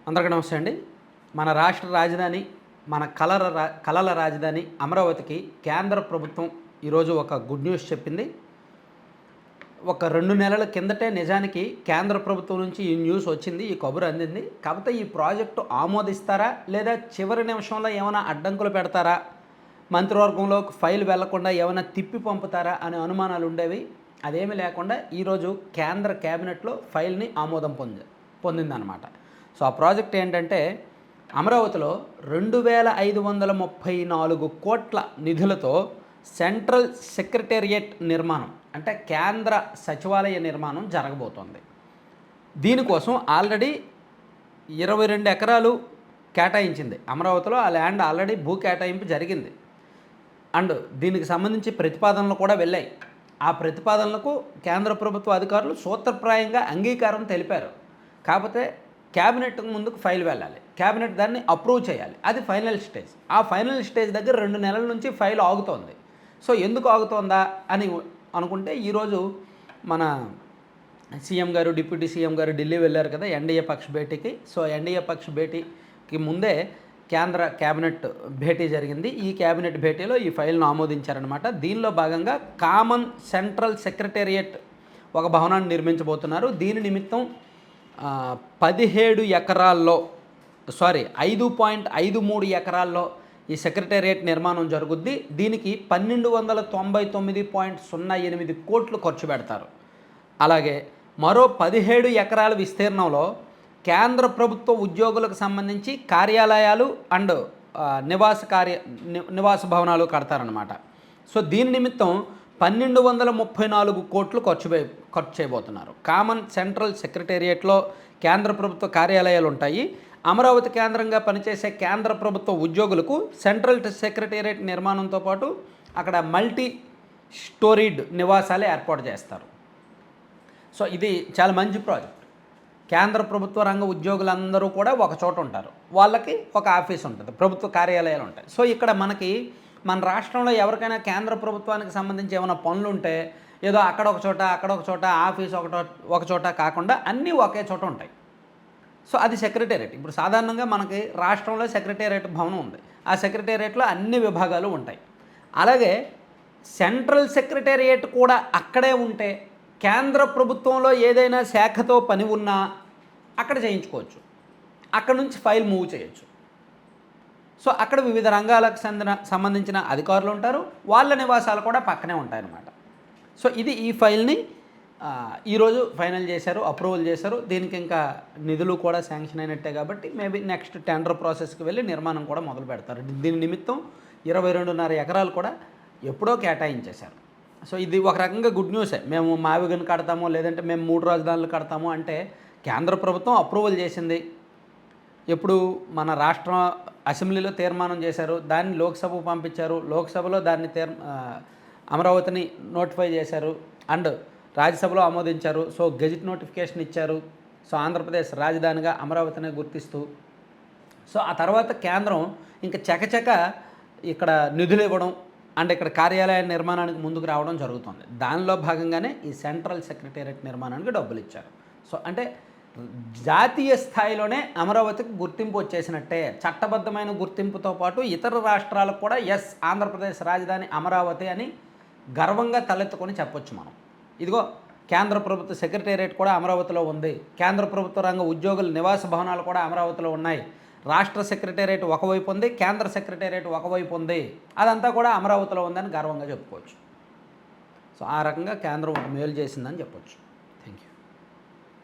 అందరికీ నమస్తే అండి. మన రాష్ట్ర రాజధాని, మన కలల రాజధాని అమరావతికి కేంద్ర ప్రభుత్వం ఈరోజు ఒక గుడ్ న్యూస్ చెప్పింది. ఒక 2 నెలల కిందటే నిజానికి కేంద్ర ప్రభుత్వం నుంచి ఈ న్యూస్ వచ్చింది, ఈ కబురు అందింది. కాకపోతే ఈ ప్రాజెక్టు ఆమోదిస్తారా లేదా చివరి నిమిషంలో ఏమైనా అడ్డంకులు పెడతారా, మంత్రివర్గంలోకి ఫైల్ వెళ్లకుండా ఏమైనా తిప్పి పంపుతారా అనే అనుమానాలు ఉండేవి. అదేమీ లేకుండా ఈరోజు కేంద్ర క్యాబినెట్లో ఫైల్ని ఆమోదం పొందిందనమాట. సో ఆ ప్రాజెక్ట్ ఏంటంటే అమరావతిలో 2534 కోట్ల నిధులతో సెంట్రల్ సెక్రటేరియట్ నిర్మాణం, అంటే కేంద్ర సచివాలయ నిర్మాణం జరగబోతోంది. దీనికోసం ఆల్రెడీ 22 ఎకరాలు కేటాయించింది అమరావతిలో. ఆ ల్యాండ్ ఆల్రెడీ భూ కేటాయింపు జరిగింది. అండ్ దీనికి సంబంధించి ప్రతిపాదనలు కూడా వెళ్ళాయి. ఆ ప్రతిపాదనలకు కేంద్ర ప్రభుత్వ అధికారులు సూత్రప్రాయంగా అంగీకారం తెలిపారు. కాకపోతే క్యాబినెట్ ముందుకు ఫైల్ వెళ్ళాలి, క్యాబినెట్ దాన్ని అప్రూవ్ చేయాలి. అది ఫైనల్ స్టేజ్. ఆ ఫైనల్ స్టేజ్ దగ్గర 2 నెలల నుంచి ఫైల్ ఆగుతోంది. సో ఎందుకు ఆగుతోందా అని అనుకుంటే ఈరోజు మన సీఎం గారు, డిప్యూటీ సీఎం గారు ఢిల్లీ వెళ్ళారు కదా ఎన్డీఏ పక్ష భేటీకి. సో ఎన్డీఏ పక్ష భేటీకి ముందే కేంద్ర క్యాబినెట్ భేటీ జరిగింది. ఈ క్యాబినెట్ భేటీలో ఈ ఫైల్ను ఆమోదించారనమాట. దీనిలో భాగంగా కామన్ సెంట్రల్ సెక్రటేరియట్ ఒక భవనాన్ని నిర్మించబోతున్నారు. దీని నిమిత్తం 17 ఎకరాల్లో 5.53 ఎకరాల్లో ఈ సెక్రటేరియట్ నిర్మాణం జరుగుద్ది. దీనికి 1299.08 కోట్లు ఖర్చు పెడతారు. అలాగే మరో 17 ఎకరాల విస్తీర్ణంలో కేంద్ర ప్రభుత్వ ఉద్యోగులకు సంబంధించి కార్యాలయాలు అండ్ నివాస భవనాలు కడతారనమాట. సో దీని నిమిత్తం 1234 కోట్లు ఖర్చు చేయబోతున్నారు. కామన్ సెంట్రల్ సెక్రటేరియట్లో కేంద్ర ప్రభుత్వ కార్యాలయాలు ఉంటాయి. అమరావతి కేంద్రంగా పనిచేసే కేంద్ర ప్రభుత్వ ఉద్యోగులకు సెంట్రల్ సెక్రటేరియట్ నిర్మాణంతో పాటు అక్కడ మల్టీ స్టోరీడ్ నివాసాలే ఏర్పాటు చేస్తారు. సో ఇది చాలా మంచి ప్రాజెక్ట్. కేంద్ర ప్రభుత్వ రంగ ఉద్యోగులందరూ కూడా ఒక చోట ఉంటారు. వాళ్ళకి ఒక ఆఫీస్ ఉంటుంది, ప్రభుత్వ కార్యాలయాలు ఉంటాయి. సో ఇక్కడ మన రాష్ట్రంలో ఎవరికైనా కేంద్ర ప్రభుత్వానికి సంబంధించి ఏమైనా పనులు ఉంటే ఏదో అక్కడ ఒక చోట ఆఫీస్ ఒక చోట కాకుండా అన్నీ ఒకే చోట ఉంటాయి. సో అది సెక్రటేరియట్. ఇప్పుడు సాధారణంగా మనకి రాష్ట్రంలో సెక్రటేరియట్ భవనం ఉంది. ఆ సెక్రటేరియట్లో అన్ని విభాగాలు ఉంటాయి. అలాగే సెంట్రల్ సెక్రటేరియట్ కూడా అక్కడే ఉంటే కేంద్ర ప్రభుత్వంలో ఏదైనా శాఖతో పని ఉన్నా అక్కడ చేయించుకోవచ్చు, అక్కడ నుంచి ఫైల్ మూవ్ చేయొచ్చు. సో అక్కడ వివిధ రంగాలకు సంబంధించిన అధికారులు ఉంటారు, వాళ్ళ నివాసాలు కూడా పక్కనే ఉంటాయన్నమాట. సో ఇది ఈ ఫైల్ని ఈరోజు ఫైనల్ చేశారు, అప్రూవల్ చేశారు. దీనికి ఇంకా నిధులు కూడా శాంక్షన్ అయినట్టే కాబట్టి మేబీ నెక్స్ట్ టెండర్ ప్రాసెస్కి వెళ్ళి నిర్మాణం కూడా మొదలు పెడతారు. దీని నిమిత్తం 22.5 ఎకరాలు కూడా ఎప్పుడో కేటాయించేశారు. సో ఇది ఒక రకంగా గుడ్ న్యూసే. మేము మావిగన్ కడతాము, లేదంటే మేము 3 రాజధానులు కడతాము అంటే కేంద్ర ప్రభుత్వం అప్రూవల్ చేసింది. ఎప్పుడు మన రాష్ట్ర అసెంబ్లీలో తీర్మానం చేశారు, దాన్ని లోక్సభకు పంపించారు, లోక్సభలో దాన్ని అమరావతిని నోటిఫై చేశారు అండ్ రాజ్యసభలో ఆమోదించారు. సో గెజిట్ నోటిఫికేషన్ ఇచ్చారు. సో ఆంధ్రప్రదేశ్ రాజధానిగా అమరావతిని గుర్తిస్తూ. సో ఆ తర్వాత కేంద్రం ఇంకా చకచక ఇక్కడ నిధులు ఇవ్వడం అండ్ ఇక్కడ కార్యాలయ నిర్మాణానికి ముందుకు రావడం జరుగుతుంది. దానిలో భాగంగానే ఈ సెంట్రల్ సెక్రటేరియట్ నిర్మాణానికి డబ్బులు ఇచ్చారు. సో అంటే జాతీయ స్థాయిలోనే అమరావతికి గుర్తింపు వచ్చేసినట్టే. చట్టబద్ధమైన గుర్తింపుతో పాటు ఇతర రాష్ట్రాలకు కూడా ఆంధ్రప్రదేశ్ రాజధాని అమరావతి అని గర్వంగా తలెత్తుకొని చెప్పొచ్చు మనం. ఇదిగో కేంద్ర ప్రభుత్వ సెక్రటేరియట్ కూడా అమరావతిలో ఉంది, కేంద్ర ప్రభుత్వ రంగ ఉద్యోగుల నివాస భవనాలు కూడా అమరావతిలో ఉన్నాయి, రాష్ట్ర సెక్రటేరియట్ ఒకవైపు ఉంది, కేంద్ర సెక్రటేరియట్ ఒకవైపు ఉంది, అదంతా కూడా అమరావతిలో ఉందని గర్వంగా చెప్పుకోవచ్చు. సో ఆ రకంగా కేంద్రం మేలు చేసిందని చెప్పొచ్చు. Thank you.